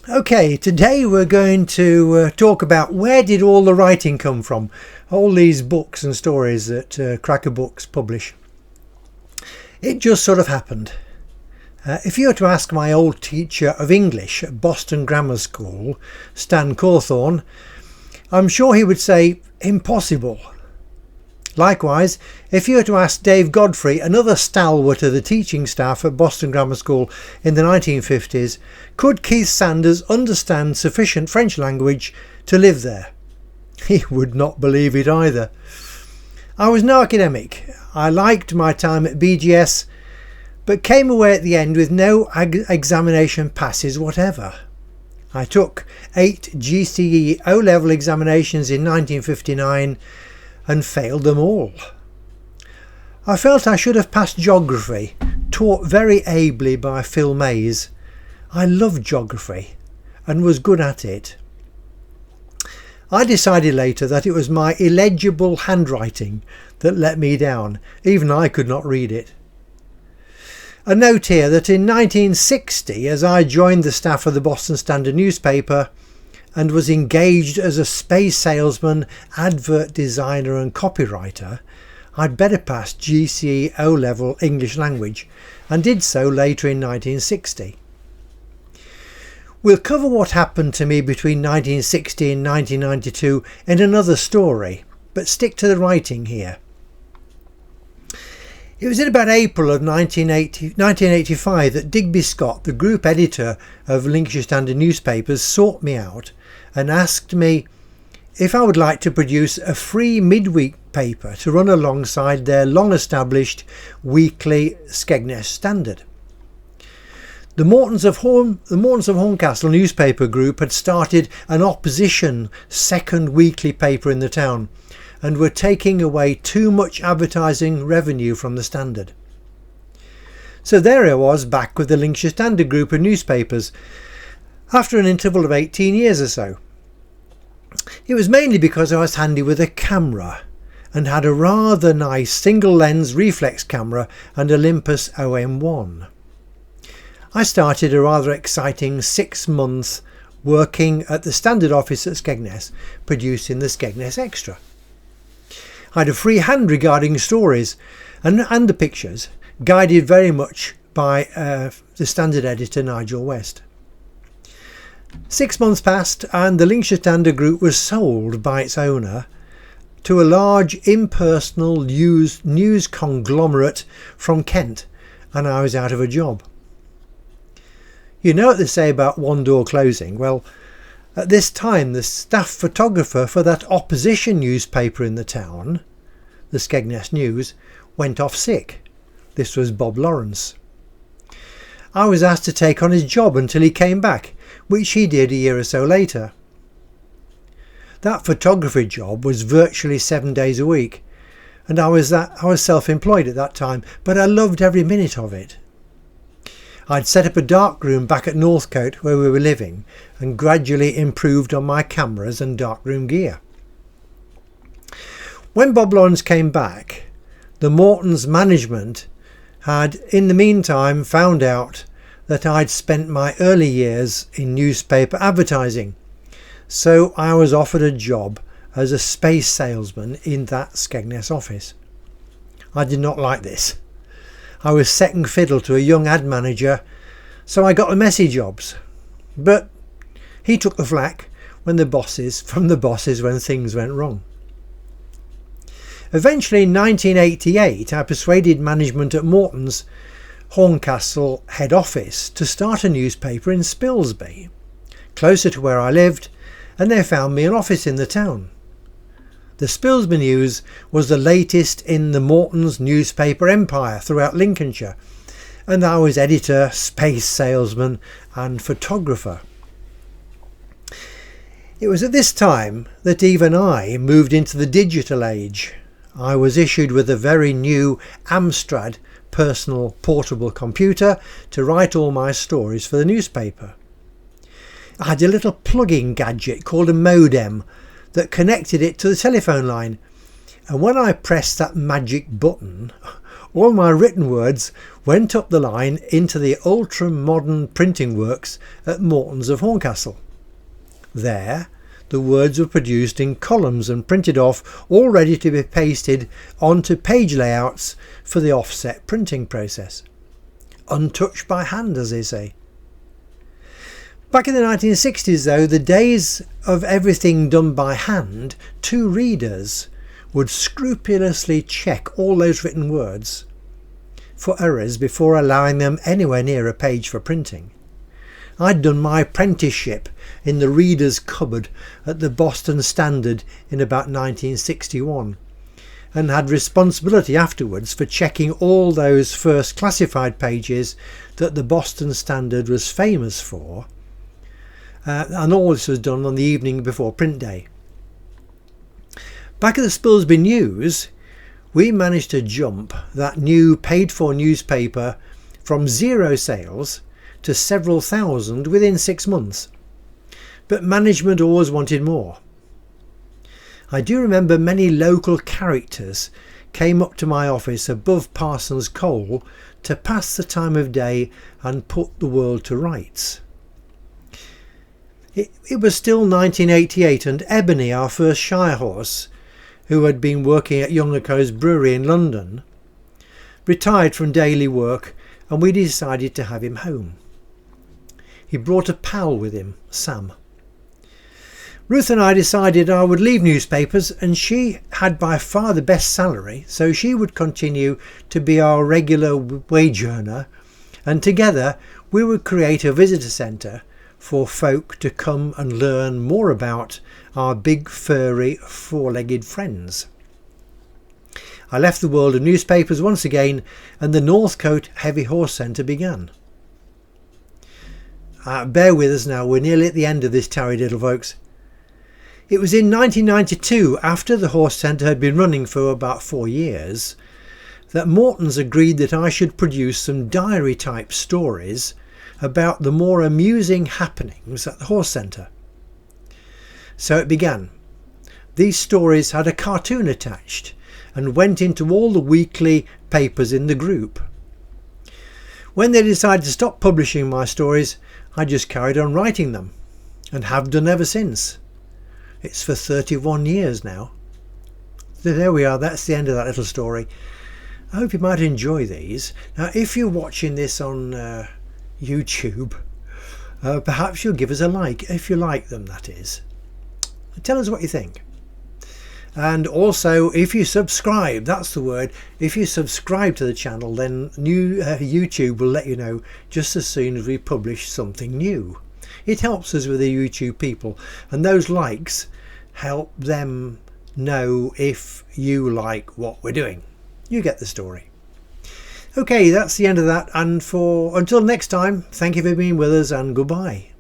Okay, today we're going to talk about where did all the writing come from, all these books and stories that Cracker Books publish. It just sort of happened. If you were to ask my old teacher of English at Boston Grammar School, Stan Cawthorne, I'm sure he would say impossible. Likewise, if you were to ask Dave Godfrey, another stalwart of the teaching staff at Boston Grammar School in the 1950s, could Keith Sanders understand sufficient French language to live there? He would not believe it either. I was no academic. I liked my time at BGS, but came away at the end with no examination passes whatever. I took 8 GCE O-level examinations in 1959 and failed them all. I felt I should have passed geography, taught very ably by Phil Mays. I loved geography and was good at it. I decided later that it was my illegible handwriting that let me down. Even I could not read it. A note here that in 1960, as I joined the staff of the Boston Standard newspaper and was engaged as a space salesman, advert designer and copywriter, I'd better pass GCE O-level English language, and did so later in 1960. We'll cover what happened to me between 1960 and 1992 in another story, but stick to the writing here. It was in about April of 1985 that Digby Scott, the group editor of Lincolnshire Standard newspapers, sought me out and asked me if I would like to produce a free midweek paper to run alongside their long-established weekly Skegness Standard. The Mortons of Horncastle newspaper group had started an opposition second weekly paper in the town and were taking away too much advertising revenue from the Standard. So there I was, back with the Lincolnshire Standard group of newspapers after an interval of 18 years or so. It was mainly because I was handy with a camera and had a rather nice single lens reflex camera and Olympus OM1. I started a rather exciting 6 months working at the Standard office at Skegness, producing the Skegness Extra. I had a free hand regarding stories and the pictures, guided very much by the Standard editor Nigel West. 6 months passed and the Lincolnshire Standard Group was sold by its owner to a large impersonal news conglomerate from Kent, and I was out of a job. You know what they say about one door closing? Well, at this time the staff photographer for that opposition newspaper in the town, the Skegness News, went off sick. This was Bob Lawrence. I was asked to take on his job until he came back, which he did a year or so later. That photography job was virtually 7 days a week, and I was self-employed at that time, but I loved every minute of it. I'd set up a darkroom back at Northcote where we were living and gradually improved on my cameras and darkroom gear. When Bob Lawrence came back, the Mortons management had in the meantime found out that I'd spent my early years in newspaper advertising, so I was offered a job as a space salesman in that Skegness office. I did not like this. I was second fiddle to a young ad manager, so I got the messy jobs. But he took the flak from the bosses when things went wrong. Eventually in 1988 I persuaded management at Morton's Horncastle head office to start a newspaper in Spilsby, closer to where I lived, and they found me an office in the town. The Spilsby News was the latest in the Morton's newspaper empire throughout Lincolnshire, and I was editor, space salesman and photographer. It was at this time that even I moved into the digital age. I was issued with a very new Amstrad personal portable computer to write all my stories for the newspaper. I had a little plugging gadget called a modem that connected it to the telephone line, and when I pressed that magic button, all my written words went up the line into the ultra-modern printing works at Morton's of Horncastle. There, the words were produced in columns and printed off, all ready to be pasted onto page layouts for the offset printing process. Untouched by hand, as they say. Back in the 1960s, though, the days of everything done by hand, two readers would scrupulously check all those written words for errors before allowing them anywhere near a page for printing. I'd done my apprenticeship in the reader's cupboard at the Boston Standard in about 1961 and had responsibility afterwards for checking all those first classified pages that the Boston Standard was famous for, and all this was done on the evening before print day. Back at the Spilsby News, we managed to jump that new paid-for newspaper from 0 sales to several thousand within 6 months. But management always wanted more. I do remember many local characters came up to my office above Parsons Cole to pass the time of day and put the world to rights. It was still 1988, and Ebony, our first Shire horse, who had been working at Young & Co.'s brewery in London, retired from daily work, and we decided to have him home. He brought a pal with him, Sam. Ruth and I decided I would leave newspapers, and she had by far the best salary, so she would continue to be our regular wage earner, and together we would create a visitor centre for folk to come and learn more about our big furry four-legged friends. I left the world of newspapers once again, and the Northcote Heavy Horse Centre began. Bear with us now, we're nearly at the end of this tarry-diddle, folks. It was in 1992, after the horse centre had been running for about 4 years, that Morton's agreed that I should produce some diary-type stories about the more amusing happenings at the horse centre. So it began. These stories had a cartoon attached and went into all the weekly papers in the group. When they decided to stop publishing my stories, I just carried on writing them, and have done ever since. It's for 31 years now. So there we are, that's the end of that little story. I hope you might enjoy these. Now, if you're watching this on YouTube, perhaps you'll give us a like, if you like them, that is. Tell us what you think. And also, if you subscribe, that's the word, if you subscribe to the channel, then YouTube will let you know just as soon as we publish something new. It helps us with the YouTube people, and those likes help them know if you like what we're doing. You get the story. Okay, that's the end of that, and until next time, thank you for being with us, and goodbye.